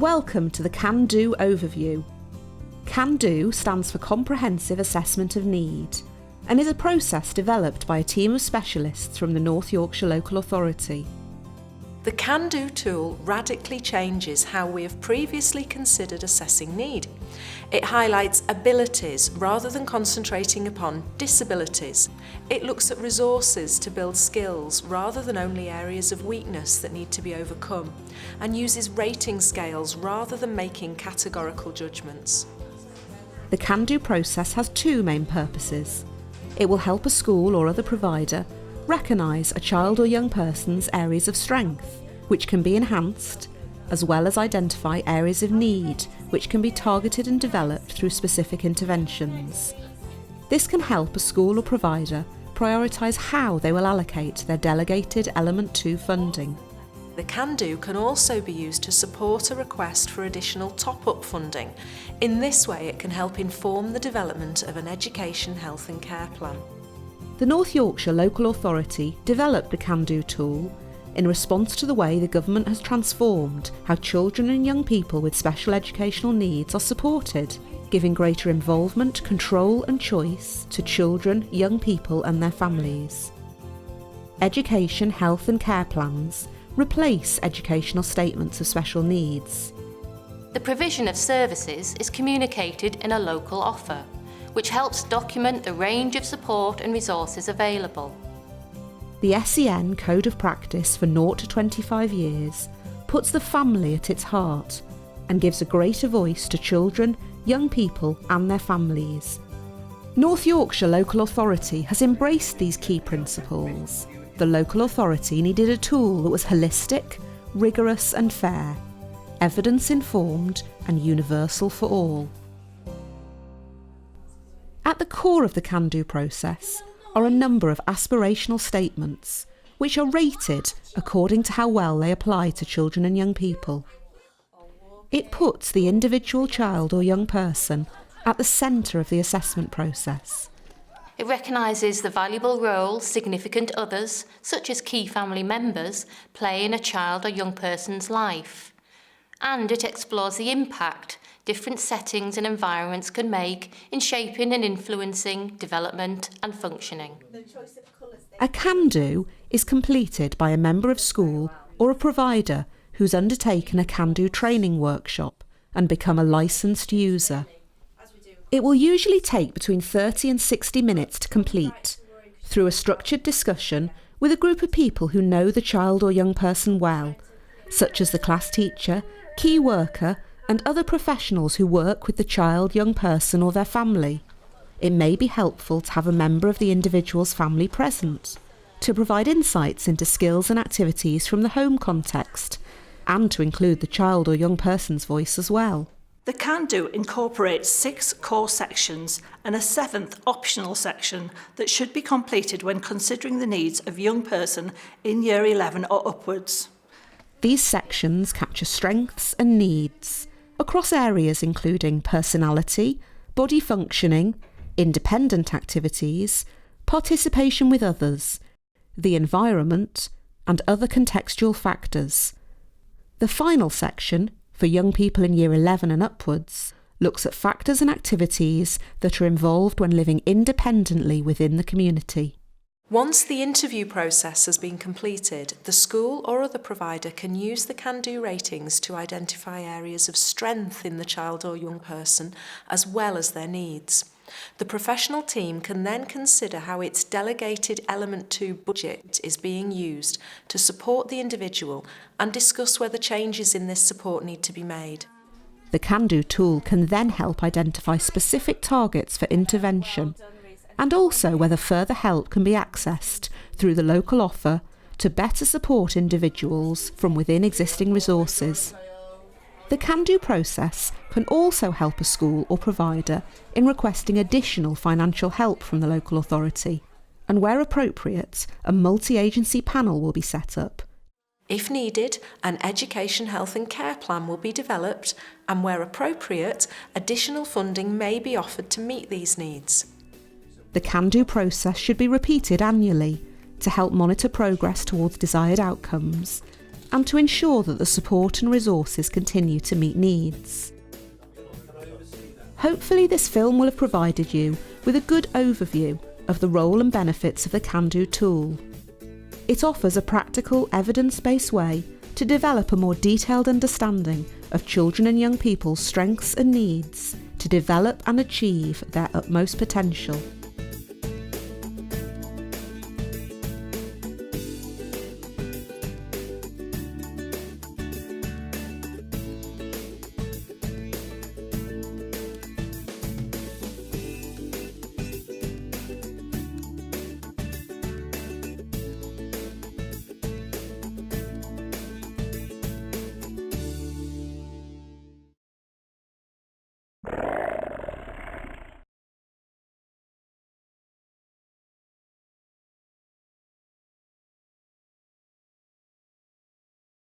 Welcome to the Can Do overview. Can Do stands for Comprehensive Assessment of Need and is a process developed by a team of specialists from the North Yorkshire Local Authority. The Can Do tool radically changes how we have previously considered assessing need. It highlights abilities rather than concentrating upon disabilities. It looks at resources to build skills rather than only areas of weakness that need to be overcome, and uses rating scales rather than making categorical judgments. The Can Do process has two main purposes. It will help a school or other provider recognise a child or young person's areas of strength, which can be enhanced, as well as identify areas of need, which can be targeted and developed through specific interventions. This can help a school or provider prioritise how they will allocate their delegated Element 2 funding. The Can Do can also be used to support a request for additional top-up funding. In this way, it can help inform the development of an education, health and care plan. The North Yorkshire Local Authority developed the Can Do tool in response to the way the government has transformed how children and young people with special educational needs are supported, giving greater involvement, control and choice to children, young people and their families. Education, health and care plans replace educational statements of special needs. The provision of services is communicated in a local offer, which helps document the range of support and resources available. The SEN Code of Practice for 0 to 25 years puts the family at its heart and gives a greater voice to children, young people and their families. North Yorkshire Local Authority has embraced these key principles. The local authority needed a tool that was holistic, rigorous and fair, evidence-informed and universal for all. At the core of the Can Do process are a number of aspirational statements, which are rated according to how well they apply to children and young people. It puts the individual child or young person at the centre of the assessment process. It recognises the valuable role significant others, such as key family members, play in a child or young person's life. And it explores the impact different settings and environments can make in shaping and influencing development and functioning. A Can Do is completed by a member of school or a provider who's undertaken a Can Do training workshop and become a licensed user. It will usually take between 30 and 60 minutes to complete, through a structured discussion with a group of people who know the child or young person well, such as the class teacher, key worker, and other professionals who work with the child, young person or their family. It may be helpful to have a member of the individual's family present, to provide insights into skills and activities from the home context, and to include the child or young person's voice as well. The Can Do incorporates 6 core sections and a 7th optional section that should be completed when considering the needs of a young person in Year 11 or upwards. These sections capture strengths and needs across areas including personality, body functioning, independent activities, participation with others, the environment, and other contextual factors. The final section, for young people in Year 11 and upwards, looks at factors and activities that are involved when living independently within the community. Once the interview process has been completed, the school or other provider can use the Can Do ratings to identify areas of strength in the child or young person, as well as their needs. The professional team can then consider how its delegated Element 2 budget is being used to support the individual and discuss whether changes in this support need to be made. The Can Do tool can then help identify specific targets for intervention, and also whether further help can be accessed through the local offer to better support individuals from within existing resources. The Can Do process can also help a school or provider in requesting additional financial help from the local authority, and where appropriate, a multi-agency panel will be set up. If needed, an education, health and care plan will be developed, and where appropriate, additional funding may be offered to meet these needs. The Can Do process should be repeated annually to help monitor progress towards desired outcomes and to ensure that the support and resources continue to meet needs. Hopefully this film will have provided you with a good overview of the role and benefits of the Can Do tool. It offers a practical, evidence-based way to develop a more detailed understanding of children and young people's strengths and needs to develop and achieve their utmost potential.